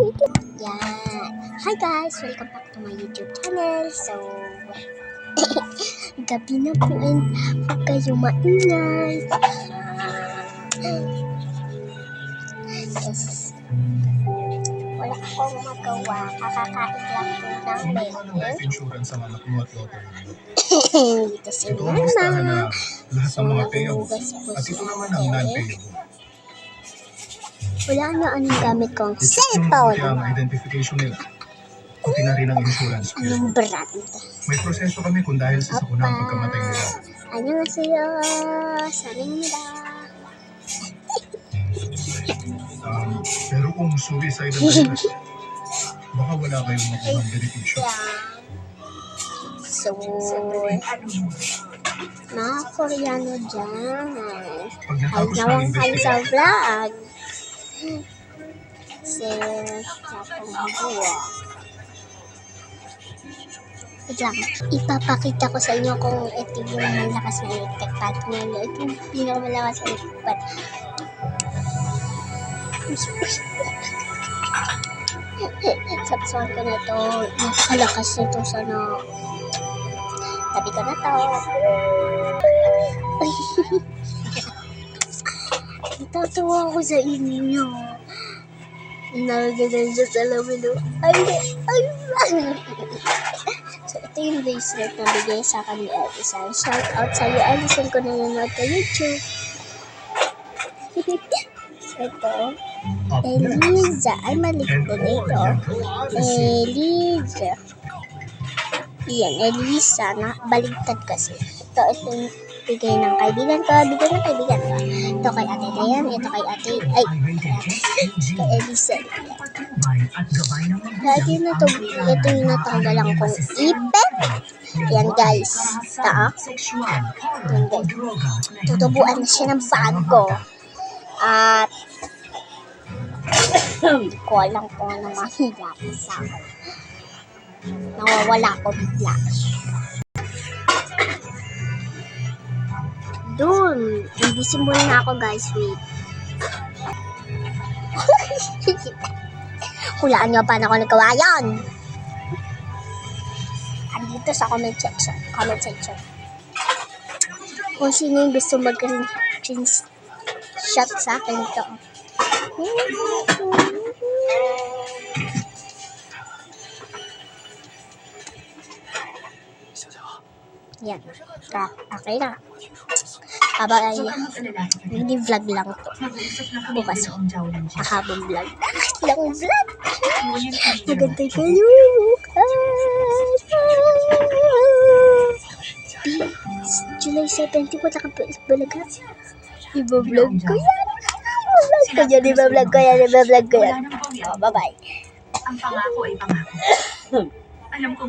Yan. Hi guys! Welcome back to my YouTube channel. So, gabi na po and huwag kayo maingay. Yes. Wala akong magawa. Kakakain lang po ng life insurance sa anak mo at daughter mo. dito si Ito ang listahan na Mama. lahat ng mga payable. At ito naman ang non-payable. Wala na anong gamit kong I-check yung cellphone. mabuti ang identification nila. Pati na rin ang insurance. Anong brand? May proseso kami kung dahil sa sakuna ang pagkamatay nila. 안녕하세요. 사랑입니다. Pero kung suicide ang dahilan, baka wala kayong makuha ng benepisyo. So, mga Koreano dyan. Pag Ay natapos ng naman kayo sa investigation, vlog. Kasi, tapong buwa. Wait lang. Ipapakita ko sa inyo kung ito yung malakas na electric pad ngayon. Ito yung pinakamalakas na electric pad. Sapsuan ko na ito. Napakalakas nito. Sana tabi ko na to. Natatawa ako sa inyo. Nagagalan siya sa lamin. So, ito yung bracelet na bigay sa akin ni Edison. Shout out sa iyo, Edison, kung nanonood ka YouTube. So, ito. Eliza. Ay, mali ko dito. Eliza. Yan, Elisa. Baligtad kasi. Ito yung bigay ng kaibigan ko. Bigay ng kaibigan ko. Ito kay Ate Dayan. Ito kay Ate. Ay, kay Elisa. Dati na to. Ito yung natanggalan kong ipet. Yan guys. Ito. Yan guys. Tutubuan na siya ng bago. At hindi ko alam kung ano mangyayari sa akin. Nawawala ko bigla. Doon. Invisible na ako guys. Wait. Hulaan nyo paano ako nagawa yan. Andito sa comment section. Kung sino yung gusto mag-screenshot sa akin ito. Yan. Okay na. Kabay. Hindi vlog lang to. Bukas. Kahabang vlog. Lang vlog. Magantay kayo. July 17 ko nakapalaga. Iba-vlog ko yan. Iba-vlog ko yan. Bye-bye. Ang pangako ay pangako. Alam ko